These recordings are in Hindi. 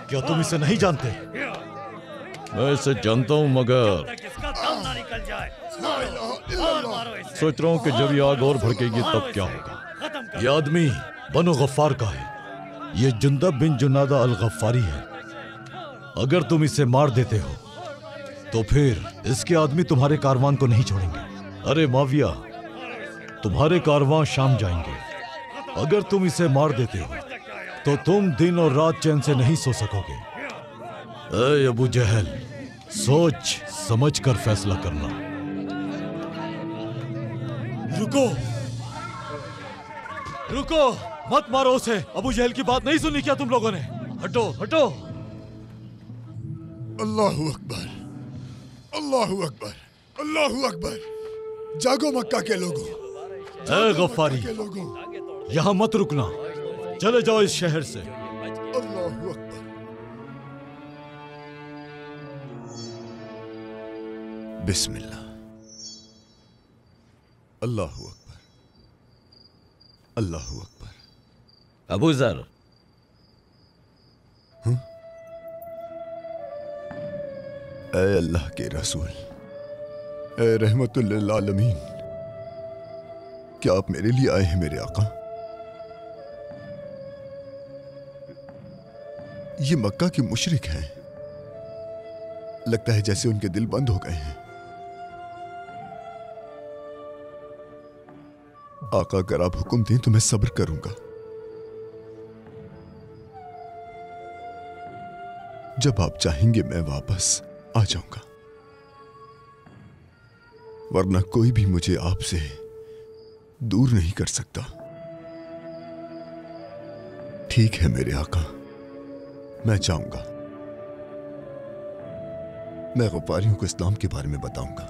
क्या तुम इसे नहीं जानते? मैं इसे जानता हूँ, मगर सोच रहा हूँ कि जब ये आग और भड़केगी तब क्या होगा। ये आदमी बनु गफ्फार का है। ये जुंदब बिन जुनादा अल गफ्फारी है। अगर तुम इसे मार देते हो तो फिर इसके आदमी तुम्हारे कारवान को नहीं छोड़ेंगे। अरे माविया, तुम्हारे कारवां शाम जाएंगे। अगर तुम इसे मार देते हो तो तुम दिन और रात चैन से नहीं सो सकोगे। ऐ अबू जहल, सोच समझ कर फैसला करना। रुको रुको, मत मारो उसे। अबू जहल की बात नहीं सुनी क्या तुम लोगों ने? हटो हटो। अल्लाहु अकबर, अल्लाहु अकबर, अल्लाहु अकबर। जागो मक्का के लोगों। ऐ गफ्फारी, यहां मत रुकना, चले जाओ इस शहर से। अल्लाहु अकबर। बिस्मिल्लाह। अल्लाहु अकबर, अल्लाहु अकबर। अबू जर, ऐ अल्लाह के रसूल, ऐ रहमतुल लिल आलमीन, क्या आप मेरे लिए आए हैं मेरे आका? ये मक्का के मुशरिक हैं। लगता है जैसे उनके दिल बंद हो गए हैं। आका, अगर आप हुक्म दें तो मैं सब्र करूंगा। जब आप चाहेंगे मैं वापस आ जाऊंगा, वरना कोई भी मुझे आपसे दूर नहीं कर सकता। ठीक है मेरे आका, मैं जाऊंगा। मैं गफ्फारियों को इस्लाम के बारे में बताऊंगा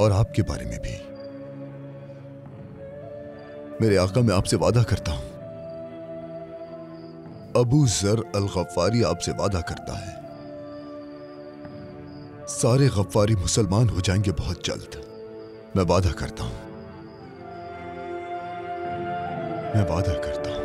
और आपके बारे में भी। मेरे आका, मैं आपसे वादा करता हूं, अबू जर अल गफ्फारी आपसे वादा करता है, सारे गफ्फारी मुसलमान हो जाएंगे बहुत जल्द। मैं वादा करता हूं, मैं वादा करता हूं।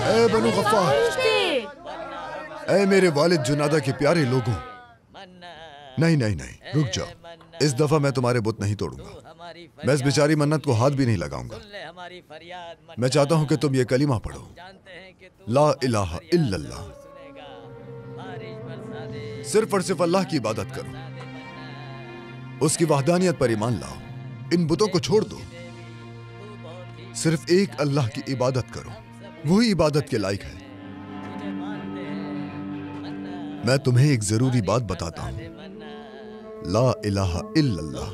ऐ बनु गफ्फार, ऐ मेरे वालिद जुनादा के प्यारे लोगों। नहीं नहीं नहीं, रुक जाओ। इस दफा मैं तुम्हारे बुत नहीं तोड़ूंगा। मैं इस बेचारी मन्नत को हाथ भी नहीं लगाऊंगा। मैं चाहता हूं कि तुम ये कलीमा पढ़ो, ला इलाहा इल्लल्लाह। सिर्फ और सिर्फ अल्लाह की इबादत करो, उसकी वहदानियत पर ईमान लाओ। इन बुतों को छोड़ दो, सिर्फ एक अल्लाह की इबादत करो, वही इबादत के लायक है। मैं तुम्हें एक जरूरी बात बताता हूं, ला इलाहा इल्लल्लाह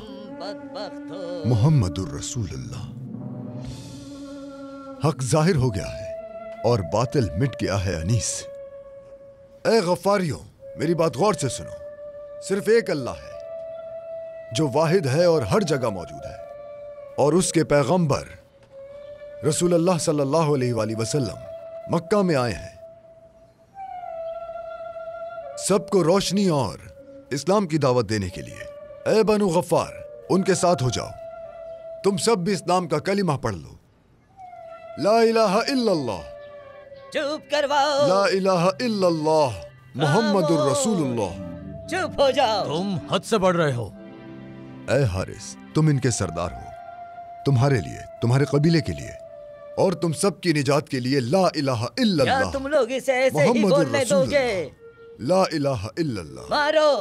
मुहम्मदुर रसूलुल्लाह। हक जाहिर हो गया है और बातिल मिट गया है अनीस। ऐ गफ्फारियों, मेरी बात गौर से सुनो। सिर्फ एक अल्लाह है जो वाहिद है और हर जगह मौजूद है, और उसके पैगंबर रसूलुल्लाह सल्लल्लाहु अलैहि वसल्लम मक्का में आए हैं सबको रोशनी और इस्लाम की दावत देने के लिए। ऐ बनु गफ्फार, उनके साथ हो जाओ। तुम सब भी इस्लाम का कलिमा पढ़ लो, ला इलाहा इल्लल्लाह। चुप करवाओ। ला इलाहा इल्लल्लाह मुहम्मदुर रसूलुल्लाह। चुप हो जाओ। तुम हद से बढ़ रहे हो। ऐ हारिस, तुम इनके सरदार हो। तुम्हारे लिए, तुम्हारे कबीले के लिए और तुम सबकी निजात के लिए ला इलाहा इल्लल्लाह। क्या तुम लोग इसे ऐसे ही बोलने दोगे? ला इलाहा इल्लल्लाह। मारो।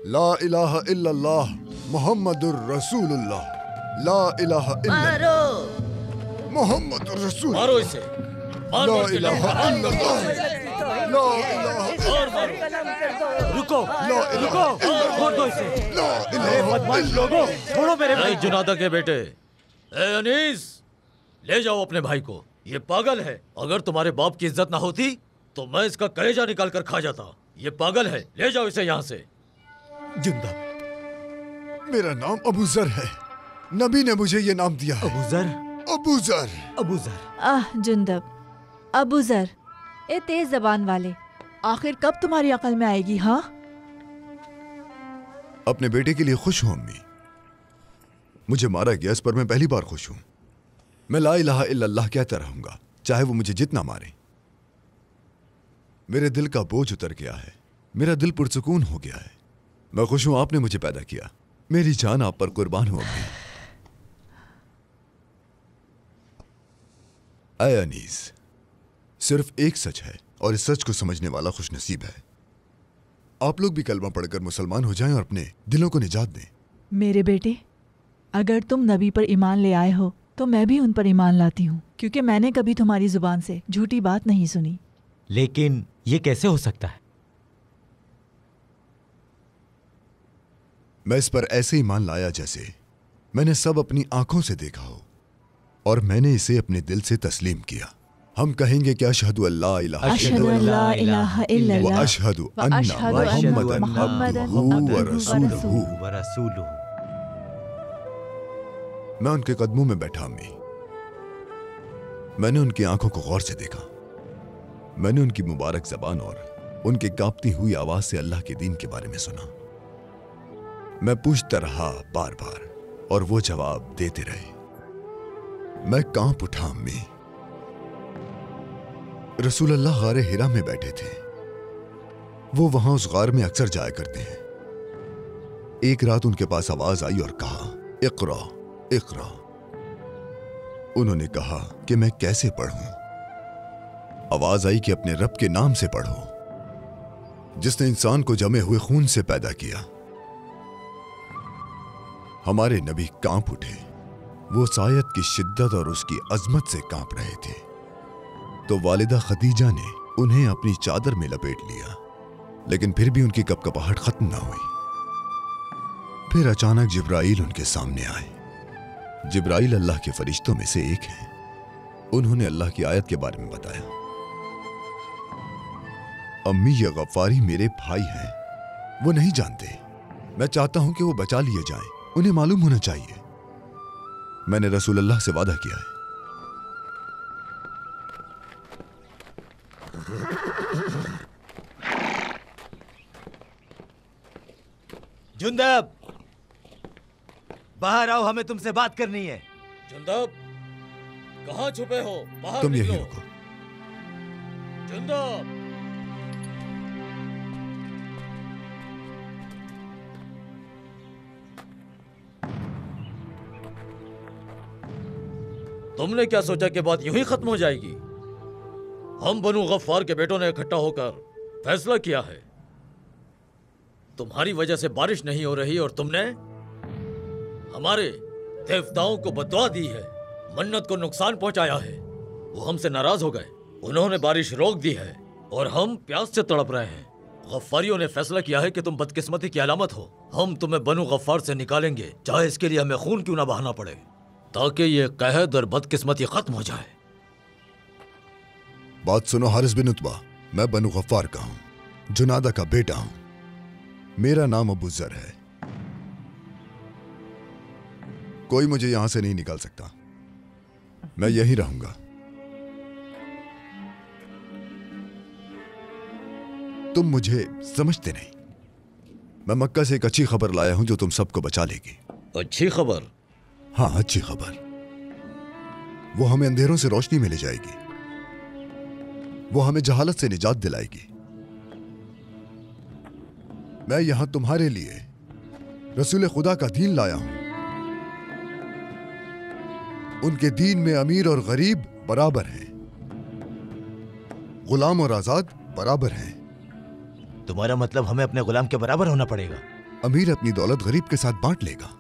ला इलाहा इल्लल्लाह मुहम्मदुर रसूलुल्लाह। ला इलाहा इल्लल्लाह मुहम्मदुर रसूल। मारो इसे। ला इलाहा इल्लल्लाह। ला इलाहा इल्लल्लाह। रुको रुको, छोड़ दो इसे। ला इलाहा बदमाश लोगों, छोड़ो मेरे भाई जुनादा के बेटे। ए अनीस, ले जाओ अपने भाई को। ये पागल है। अगर तुम्हारे बाप की इज्जत ना होती तो मैं इसका कलेजा निकाल कर खा जाता। ये पागल है, ले जाओ इसे यहाँ से। जिंदा, मेरा नाम अबू जर है। नबी ने मुझे ये नाम दिया है। अबू जर, अबू जर। अबू जर। जुंदब, अबू जर, ए तेज जबान वाले, आखिर कब तुम्हारी अकल में आएगी? हाँ, अपने बेटे के लिए खुश हूं अम्मी। मुझे मारा गया, इस पर मैं पहली बार खुश हूं। मैं ला इलाहा इल्लल्लाह कहता रहूंगा, चाहे वो मुझे जितना मारे। मेरे दिल का बोझ उतर गया है, मेरा दिल पुरसुकून हो गया है। मैं खुश हूं आपने मुझे पैदा किया। मेरी जान आप पर कुर्बान हो अम्मी। ऐ अनीस, सिर्फ एक सच है और इस सच को समझने वाला खुशनसीब है। आप लोग भी कलमा पढ़कर मुसलमान हो जाएं और अपने दिलों को निजात दें। मेरे बेटे, अगर तुम नबी पर ईमान ले आए हो तो मैं भी उन पर ईमान लाती हूँ, क्योंकि मैंने कभी तुम्हारी जुबान से झूठी बात नहीं सुनी। लेकिन ये कैसे हो सकता है? मैं इस पर ऐसे ईमान लाया जैसे मैंने सब अपनी आंखों से देखा हो और मैंने इसे अपने दिल से तस्लीम किया। हम कहेंगे कि अशहदु अल्ला इलाहा इल्लल्लाह व अशहदु अन्ना मुहम्मदन अब्दुहु व रसूलुहु। मैं उनके कदमों में बैठा अम्मी। मैंने उनकी आंखों को गौर से देखा। मैंने उनकी मुबारक जबान और उनकी कांपती हुई आवाज से अल्लाह के दीन के बारे में सुना। मैं पूछता रहा बार बार और वो जवाब देते रहे। मैं कांप उठा अम्मी। रसूल अल्लाह गारे हिरा में बैठे थे। वो वहां उस गार में अक्सर जाया करते हैं। एक रात उनके पास आवाज आई और कहा, इक़रा इक़रा। उन्होंने कहा कि मैं कैसे पढ़ूं? आवाज आई कि अपने रब के नाम से पढ़ो, जिसने इंसान को जमे हुए खून से पैदा किया। हमारे नबी कांप उठे। वो सायत की शिद्दत और उसकी अजमत से कांप रहे थे। तो वालिदा खदीजा ने उन्हें अपनी चादर में लपेट लिया, लेकिन फिर भी उनकी कपकपाहट खत्म ना हुई। फिर अचानक जिब्राइल उनके सामने आए। जिब्राइल अल्लाह के फरिश्तों में से एक है। उन्होंने अल्लाह की आयत के बारे में बताया। अम्मी, ये गफ्फारी मेरे भाई हैं। वो नहीं जानते। मैं चाहता हूं कि वो बचा लिए जाएं। उन्हें मालूम होना चाहिए। मैंने रसूल अल्लाह से वादा किया है। जुंदब, बाहर आओ, हमें तुमसे बात करनी है। जुंदब, कहाँ छुपे हो? बाहर तुम यहीं निकलो। रुको। जुंदब, तुमने क्या सोचा कि बात यूं ही खत्म हो जाएगी? हम बनु गफ्फार के बेटों ने इकट्ठा होकर फैसला किया है। तुम्हारी वजह से बारिश नहीं हो रही और तुमने हमारे देवताओं को बददुआ दी है, मन्नत को नुकसान पहुंचाया है। वो हमसे नाराज हो गए। उन्होंने बारिश रोक दी है और हम प्यास से तड़प रहे हैं। गफ्फारियों ने फैसला किया है कि तुम बदकिस्मती की अलामत हो। हम तुम्हें बनु गफ्फार से निकालेंगे, चाहे इसके लिए हमें खून क्यों ना बहाना पड़े, ताकि ये कहद और बदकिस्मती खत्म हो जाए। बात सुनो हारिस बिन उतबा, मैं बनु गफ्फार का हूं, जुनादा का बेटा हूं। मेरा नाम अबू जर है। कोई मुझे यहां से नहीं निकाल सकता। मैं यहीं रहूंगा। तुम मुझे समझते नहीं। मैं मक्का से एक अच्छी खबर लाया हूं जो तुम सबको बचा लेगी। अच्छी खबर? हाँ, अच्छी खबर। वो हमें अंधेरों से रोशनी में ले जाएगी। वो हमें जहालत से निजात दिलाएगी। मैं यहां तुम्हारे लिए रसूल खुदा का दीन लाया हूं। उनके दीन में अमीर और गरीब बराबर हैं, गुलाम और आजाद बराबर हैं। तुम्हारा मतलब हमें अपने गुलाम के बराबर होना पड़ेगा? अमीर अपनी दौलत गरीब के साथ बांट लेगा।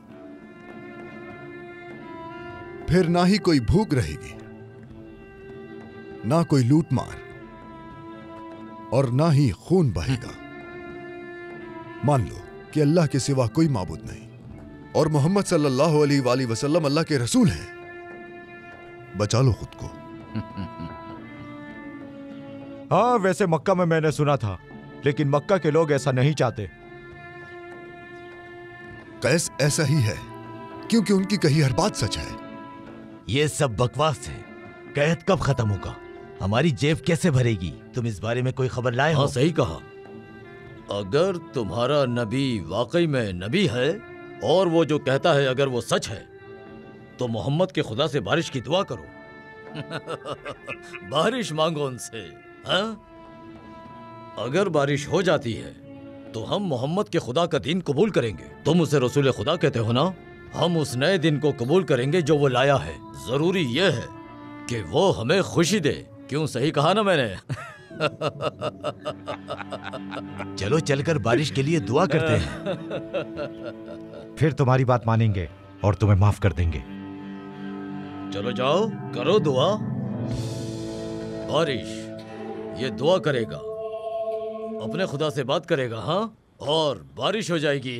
फिर ना ही कोई भूख रहेगी, ना कोई लूटमार, और ना ही खून बहेगा। मान लो कि अल्लाह के सिवा कोई माबूद नहीं और मोहम्मद सल्लल्लाहु अलैहि वसल्लम अल्लाह के रसूल हैं। बचा लो खुद को। हाँ, वैसे मक्का में मैंने सुना था, लेकिन मक्का के लोग ऐसा नहीं चाहते। कैस ऐसा ही है, क्योंकि उनकी कही हर बात सच है। ये सब बकवास है। कैद कब खत्म होगा? हमारी जेब कैसे भरेगी? तुम इस बारे में कोई खबर लाए हो? हाँ, सही कहा। अगर तुम्हारा नबी वाकई में नबी है और वो जो कहता है अगर वो सच है, तो मोहम्मद के खुदा से बारिश की दुआ करो। बारिश मांगो उनसे। हाँ, अगर बारिश हो जाती है तो हम मोहम्मद के खुदा का दीन कबूल करेंगे। तुम उसे रसूल खुदा कहते हो ना? हम उस नए दिन को कबूल करेंगे जो वो लाया है। जरूरी यह है कि वो हमें खुशी दे। क्यों, सही कहा ना मैंने? चलो चलकर बारिश के लिए दुआ करते हैं। फिर तुम्हारी बात मानेंगे और तुम्हें माफ कर देंगे। चलो जाओ, करो दुआ। बारिश ये दुआ करेगा, अपने खुदा से बात करेगा, हाँ, और बारिश हो जाएगी।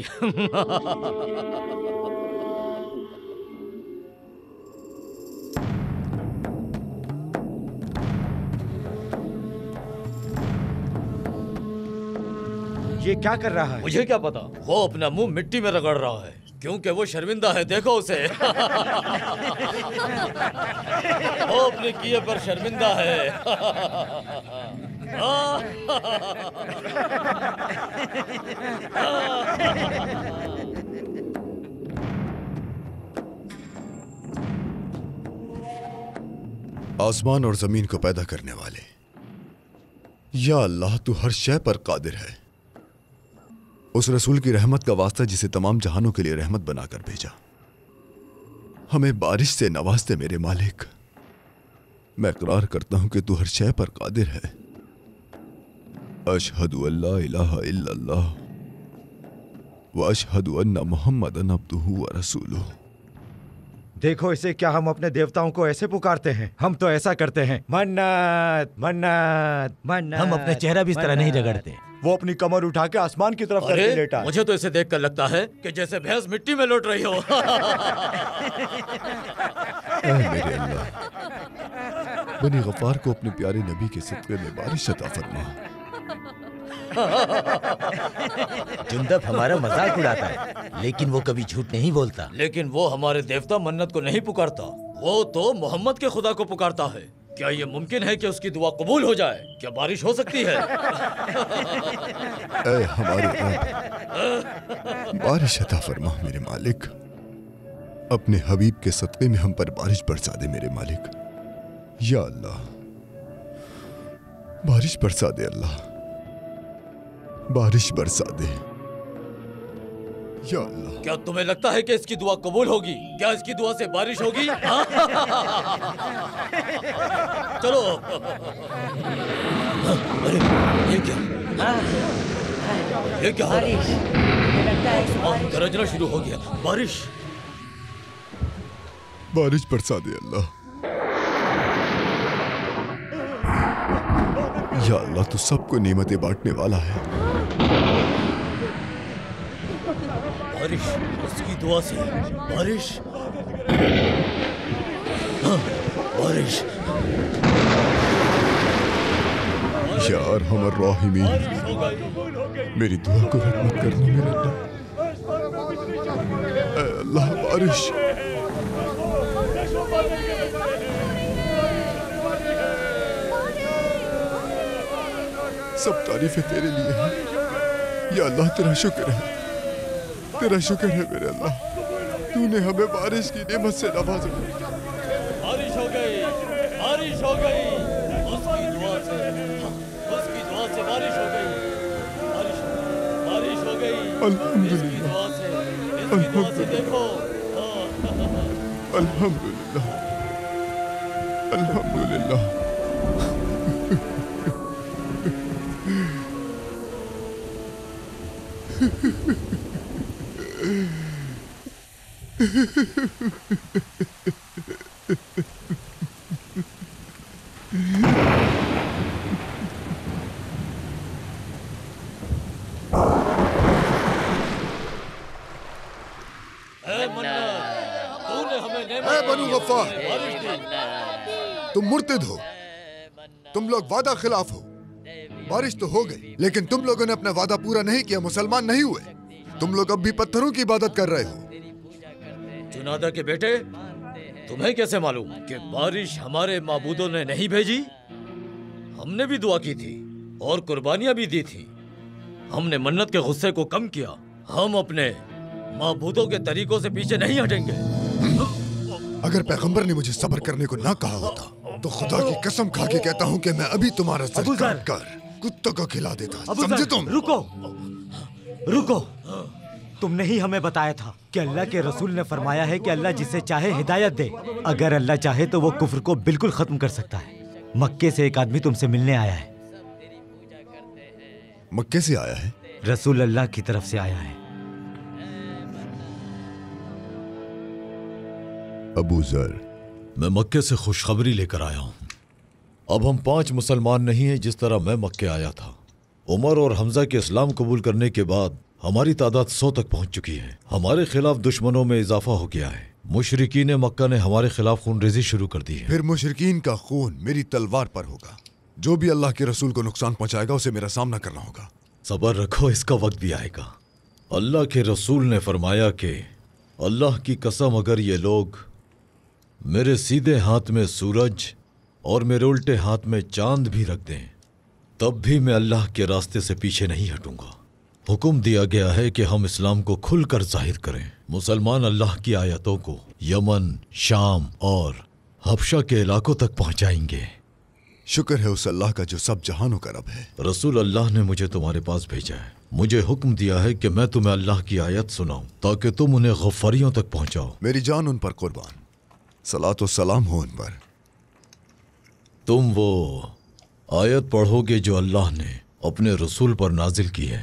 ये क्या कर रहा है? मुझे क्या पता। वो अपना मुंह मिट्टी में रगड़ रहा है क्योंकि वो शर्मिंदा है। देखो उसे। वो अपने किए पर शर्मिंदा है। आसमान और जमीन को पैदा करने वाले, या अल्लाह, तू हर शय पर कादिर है। उस रसूल की रहमत का वास्ता जिसे तमाम जहानों के लिए रहमत बनाकर भेजा, हमें बारिश से नवाजते मेरे मालिक। मैं इकरार करता हूं कि तू हर शय पर कादिर है। अशहदु अल्ला इलाहा इल्लल्लाह व अशहदु अन्ना मुहम्मदन अब्दुहु व रसूलुहु। देखो इसे, क्या हम अपने देवताओं को ऐसे पुकारते हैं? हम तो ऐसा करते हैं, मन्नत मन्नत मन्नत। हम अपने चेहरा भी इस तरह नहीं रगड़ते। वो अपनी कमर उठा के आसमान की तरफ करके लेटा। मुझे तो इसे देखकर लगता है कि जैसे भैंस मिट्टी में लौट रही हो। ऐ मेरे अल्लाह, बनी गफ्फार को अपने प्यारे नबी के सदक़े में बारिश अता फरमा। जुंदब हमारा मजाक उड़ाता है, लेकिन वो कभी झूठ नहीं बोलता। लेकिन वो हमारे देवता मन्नत को नहीं पुकारता, वो तो मोहम्मद के खुदा को पुकारता है। क्या ये मुमकिन है कि उसकी दुआ कबूल हो जाए? क्या बारिश हो सकती है? ऐ हमारे रब, बारिश अता फरमा मेरे मालिक। अपने हबीब के सदक़े में हम पर बारिश बरसा दे मेरे मालिक। या अल्लाह, बारिश बरसा दे अल्लाह, बारिश बरसा दे या अल्लाह। क्या तुम्हें लगता है कि इसकी दुआ कबूल होगी? क्या इसकी दुआ से बारिश होगी? चलो। अरे ये क्या? ये क्या हो रहा है? गरजना शुरू हो गया। बारिश, बारिश बरसा दे अल्लाह। या अल्लाह, तू सबको नेमतें बांटने वाला है। बारिश, उसकी दुआ से बारिश। हाँ, बारिश। या अरहमर राहिमीन, मेरी दुआ को रद्द मत करना मेरे अल्लाह। ऐ अल्लाह, बारिश। सब तारीफें तेरे लिए हैं। या अल्लाह, तेरा शुक्र है, तेरा शुक्र है मेरे अल्लाह, तूने हमें बारिश की नेमत से नवाजा। बारिश हो गई, बारिश हो गई। उसकी दुआ से, उसकी दुआ से बारिश हो गई। बारिश, बारिश हो गई। अल्हम्दुलिल्लाह, इसकी दुआ से, इसकी दुआ से देखो। अल्हम्दुलिल्लाह, अल्हम्दुलिल्लाह। बनु गफ्फार, तुम मुर्तिद हो, तुम लोग वादा खिलाफ हो। बारिश तो हो गई, लेकिन तुम लोगों ने अपना वादा पूरा नहीं किया, मुसलमान नहीं हुए। तुम लोग अब भी पत्थरों की इबादत कर रहे हो। जुनादा के बेटे, तुम्हें कैसे मालूम कि बारिश हमारे माबूदों ने नहीं भेजी? हमने भी दुआ की थी और कुर्बानियां भी दी थी। हमने मन्नत के गुस्से को कम किया। हम अपने माबूदों के तरीकों से पीछे नहीं हटेंगे। अगर पैगंबर ने मुझे सब्र करने को ना कहा होता तो खुदा की कसम खा के कहता हूँ कि मैं अभी तुम्हारा सर काट कर कुत्तों को खिला देता। समझे तुम? रुको, तुमने ही हमें बताया था कि अल्लाह के रसूल ने फरमाया है कि अल्लाह जिसे चाहे हिदायत दे। अगर अल्लाह चाहे तो वो कुफ्र को बिल्कुल खत्म कर सकता है। मक्के से एक आदमी तुमसे मिलने आया है। मक्के से आया है? रसूल अल्लाह की तरफ से आया है। अबू जर, मैं मक्के से खुशखबरी लेकर आया हूँ। अब हम 5 मुसलमान नहीं हैं जिस तरह मैं मक्के आया था। उमर और हमजा के इस्लाम कबूल करने के बाद हमारी तादाद 100 तक पहुंच चुकी है। हमारे खिलाफ दुश्मनों में इजाफा हो गया है। मुशरिकीन मक्का ने हमारे खिलाफ खूनरेजी शुरू कर दी है। फिर मुशरिकीन का खून मेरी तलवार पर होगा। जो भी अल्लाह के रसूल को नुकसान पहुंचाएगा उसे मेरा सामना करना होगा। सबर रखो, इसका वक्त भी आएगा। अल्लाह के रसूल ने फरमाया कि अल्लाह की कसम, अगर ये लोग मेरे सीधे हाथ में सूरज और मेरे उल्टे हाथ में चांद भी रख दें, तब भी मैं अल्लाह के रास्ते से पीछे नहीं हटूंगा। हुक्म दिया गया है कि हम इस्लाम को खुलकर जाहिर करें। मुसलमान अल्लाह की आयतों को यमन, शाम और हबशा के इलाकों तक पहुंचाएंगे। शुक्र है उस अल्लाह का जो सब जहानों का रब है। रसूल अल्लाह ने मुझे तुम्हारे पास भेजा है। मुझे हुक्म दिया है कि मैं तुम्हें अल्लाह की आयत सुनाऊं ताकि तुम उन्हें गफ्फारियों तक पहुंचाओ। मेरी जान उन पर कुर्बान, सलातो सलाम हो उन पर। तुम वो आयत पढ़ोगे जो अल्लाह ने अपने रसूल पर नाजिल की है।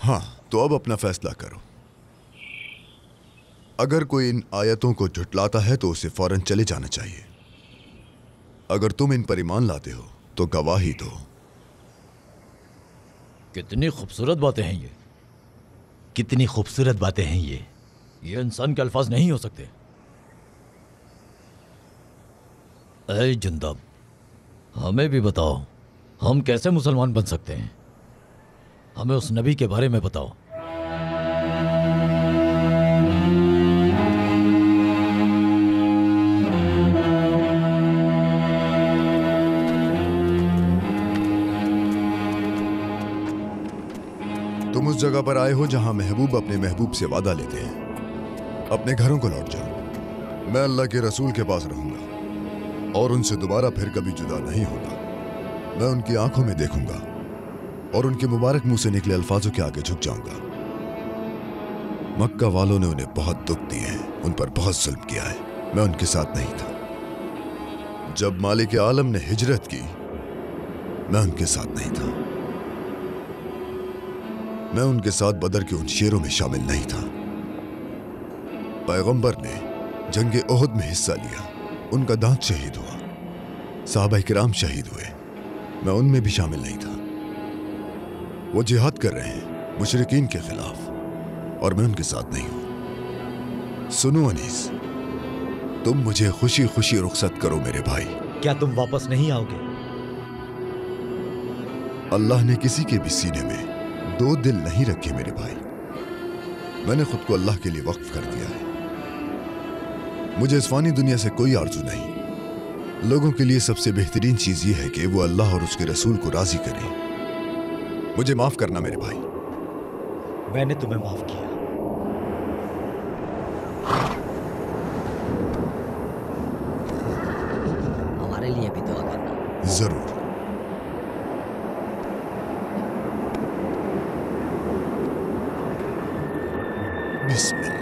हाँ, तो अब अपना फैसला करो। अगर कोई इन आयतों को झुटलाता है तो उसे फौरन चले जाना चाहिए। अगर तुम इन पर ईमान लाते हो तो गवाही दो। कितनी खूबसूरत बातें हैं ये। कितनी खूबसूरत बातें हैं ये इंसान के अल्फाज नहीं हो सकते। ऐ जुंदब, हमें भी बताओ, हम कैसे मुसलमान बन सकते हैं? हमें उस नबी के बारे में बताओ। तुम उस जगह पर आए हो जहां महबूब अपने महबूब से वादा लेते हैं। अपने घरों को लौट जाओ। मैं अल्लाह के रसूल के पास रहूंगा और उनसे दोबारा फिर कभी जुदा नहीं होगा। मैं उनकी आंखों में देखूंगा और उनके मुबारक मुंह से निकले अल्फाजों के आगे झुक जाऊंगा। मक्का वालों ने उन्हें बहुत दुख दिए हैं, उन पर बहुत जुल्म किया है। मैं उनके साथ नहीं था। जब मालिक आलम ने हिजरत की, मैं उनके साथ नहीं था। मैं उनके साथ बदर के उन शेरों में शामिल नहीं था। पैगंबर ने जंगे ओहद में हिस्सा लिया, उनका दांत शहीद हुआ। साहबा किराम शहीद हुए, मैं उनमें भी शामिल नहीं था। वो जिहाद कर रहे हैं मुशरिकीन के खिलाफ और मैं उनके साथ नहीं हूं। सुनो अनीस, तुम मुझे खुशी खुशी रुखसत करो मेरे भाई। क्या तुम वापस नहीं आओगे? अल्लाह ने किसी के भी सीने में दो दिल नहीं रखे मेरे भाई। मैंने खुद को अल्लाह के लिए वक्फ कर दिया है। मुझे इस फानी दुनिया से कोई आरज़ू नहीं। लोगों के लिए सबसे बेहतरीन चीज यह है कि वो अल्लाह और उसके रसूल को राजी करें। मुझे माफ करना मेरे भाई। मैंने तुम्हें माफ किया। हमारे लिए भी दुआ करना। जरूर। बिस्मिल्लाह।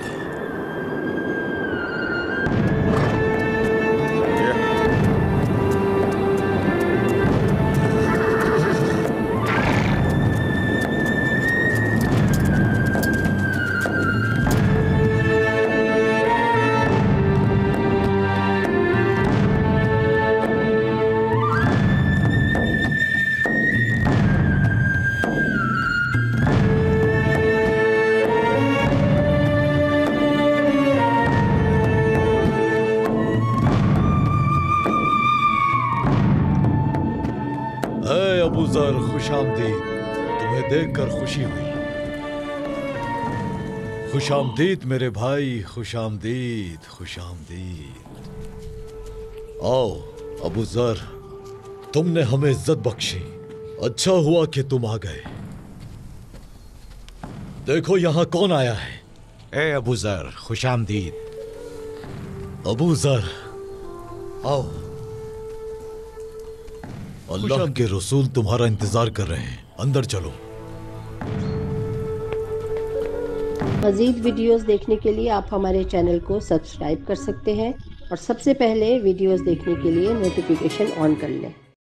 अबू ज़र, खुशामदीद। तुम्हें देखकर खुशी हुई। खुशामदीद मेरे भाई, खुशामदीद, खुशामदीद। आओ अबू ज़र, तुमने हमें इज्जत बख्शी। अच्छा हुआ कि तुम आ गए। देखो यहाँ कौन आया है। ए अबू ज़र, खुशामदीद। अबू ज़र आओ। अल्लाह के रसूल तुम्हारा इंतजार कर रहे हैं, अंदर चलो। मज़ीद वीडियोस देखने के लिए आप हमारे चैनल को सब्सक्राइब कर सकते हैं और सबसे पहले वीडियोस देखने के लिए नोटिफिकेशन ऑन कर लें।